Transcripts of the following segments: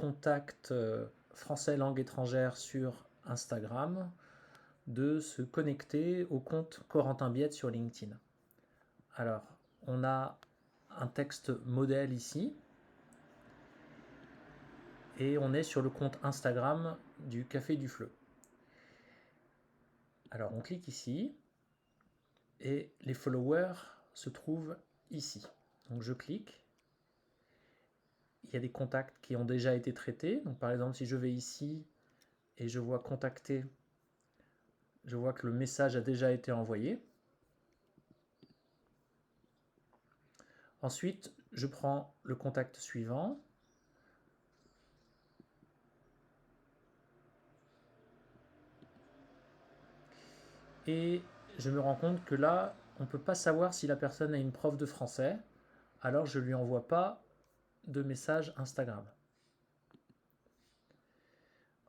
contact français langue étrangère sur Instagram de se connecter au compte Corentin Biette sur LinkedIn. Alors, on a un texte modèle ici et on est sur le compte Instagram du Café du Fleu. Alors, on clique ici et les followers se trouvent ici. Donc, je clique. Il y a des contacts qui ont déjà été traités. Donc, par exemple, si je vais ici et je vois contacter, je vois que le message a déjà été envoyé. Ensuite, je prends le contact suivant. Et je me rends compte que là, on ne peut pas savoir si la personne a une prof de français. Alors, je ne lui envoie pas de message Instagram.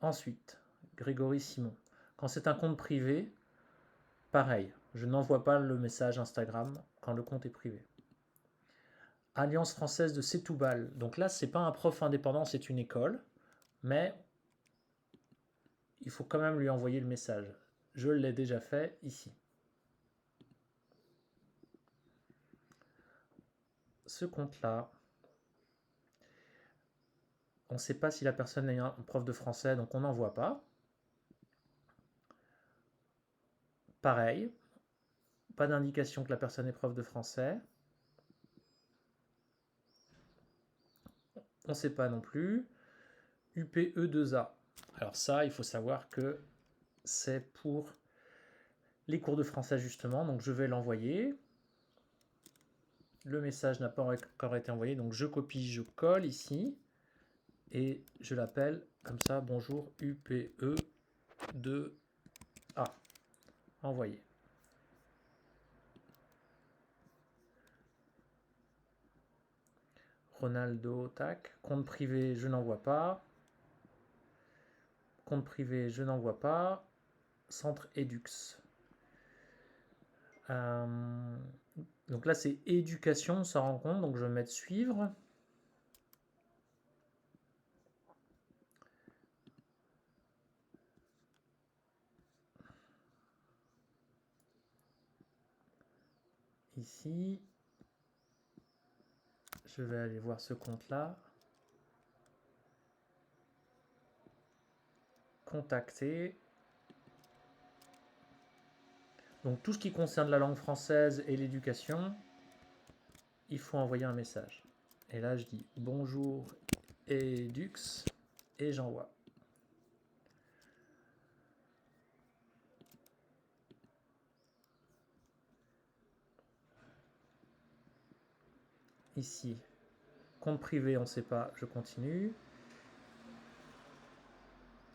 Ensuite, Grégory Simon. Quand c'est un compte privé, pareil, je n'envoie pas le message Instagram quand le compte est privé. Alliance française de Setoubal. Donc là, c'est pas un prof indépendant, c'est une école, mais il faut quand même lui envoyer le message. Je l'ai déjà fait ici. Ce compte-là, on ne sait pas si la personne est un prof de français, donc on n'envoie pas. Pareil, pas d'indication que la personne est prof de français. On ne sait pas non plus. UPE2A. Alors ça, il faut savoir que c'est pour les cours de français justement, donc je vais l'envoyer. Le message n'a pas encore été envoyé, donc je copie, je colle ici et je l'appelle comme ça, bonjour UPE2A. Envoyé. Ronaldo, tac. Compte privé, je n'envoie pas. Compte privé, je n'envoie pas. Centre Edux. Donc là, c'est éducation, on s'en rend compte. Donc je vais mettre suivre. Ici. Je vais aller voir ce compte-là. Contacter. Donc tout ce qui concerne la langue française et l'éducation, il faut envoyer un message. Et là, je dis bonjour Edux et j'envoie. Ici, compte privé, on ne sait pas, je continue.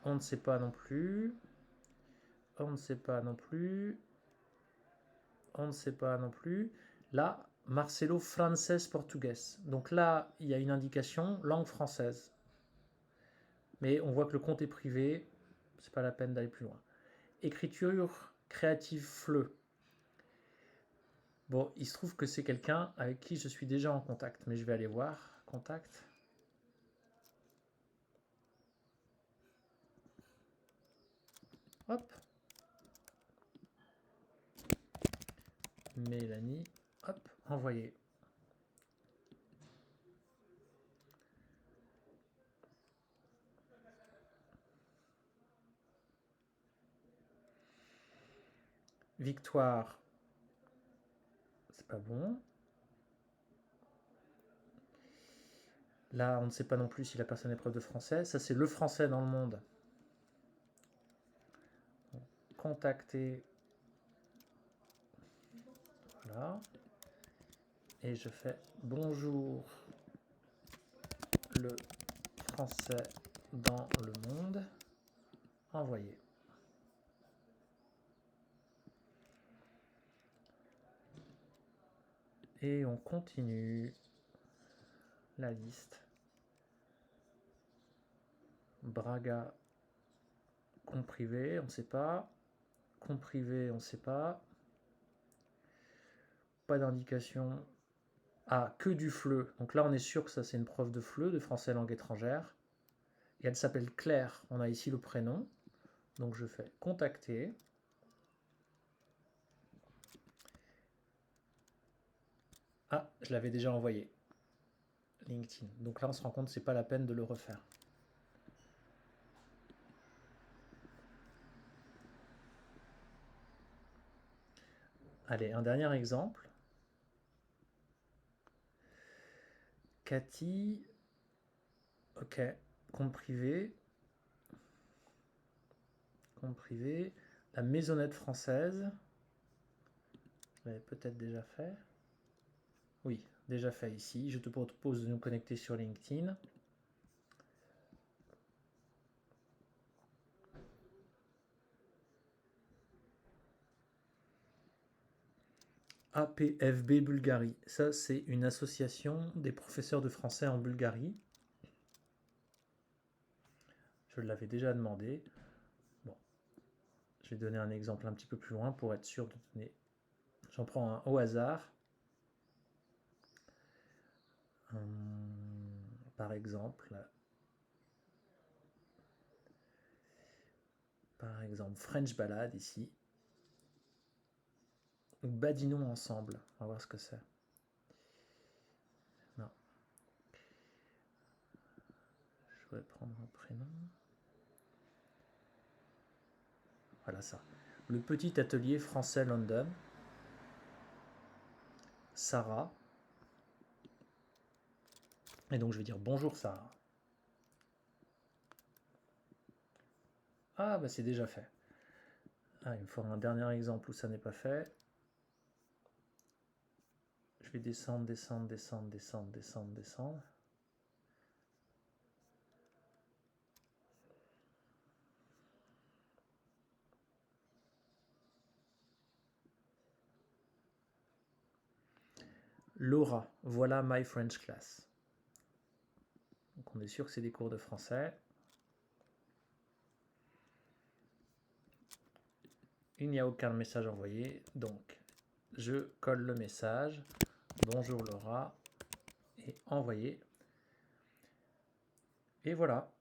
On ne sait pas non plus. On ne sait pas non plus. On ne sait pas non plus. Là, Marcelo Frances Portugues. Donc là, il y a une indication langue française. Mais on voit que le compte est privé. C'est pas la peine d'aller plus loin. Écriture créative FLE. Bon, il se trouve que c'est quelqu'un avec qui je suis déjà en contact, mais je vais aller voir. Contact. Hop. Mélanie. Hop. Envoyé. Victoire. C'est pas bon. Là, on ne sait pas non plus si la personne est prof de français. Ça, c'est le français dans le monde. Contacter. Voilà. Et je fais bonjour le français dans le monde. Envoyer. Et on continue la liste. Braga, compte privé, on ne sait pas. Compte privé, on ne sait pas. Pas d'indication. Ah, que du FLE. Donc là, on est sûr que ça, c'est une prof de FLE, de français langue étrangère. Et elle s'appelle Claire. On a ici le prénom. Donc je fais contacter. Ah, je l'avais déjà envoyé. LinkedIn. Donc là, on se rend compte que c'est pas la peine de le refaire. Allez, un dernier exemple. Cathy. Ok. Compte privé. Compte privé. La maisonnette française. Je l'avais peut-être déjà fait. Oui, déjà fait ici. Je te propose de nous connecter sur LinkedIn. APFB Bulgarie. Ça, c'est une association des professeurs de français en Bulgarie. Je l'avais déjà demandé. Bon, je vais donner un exemple un petit peu plus loin pour être sûr de donner. J'en prends un au hasard. Par exemple, French Ballade ici. Ou Badinons ensemble. On va voir ce que c'est. Non. Je vais prendre un prénom. Voilà ça. Le petit atelier français London. Sarah. Et donc je vais dire bonjour Sarah. Ah bah c'est déjà fait. Ah, il me faudra un dernier exemple où ça n'est pas fait. Je vais descendre, descendre, descendre, descendre, descendre, descendre. Laura, voilà My French Class. Donc on est sûr que c'est des cours de français. Il n'y a aucun message envoyé, donc je colle le message. Bonjour Laura, et envoyer. Et voilà.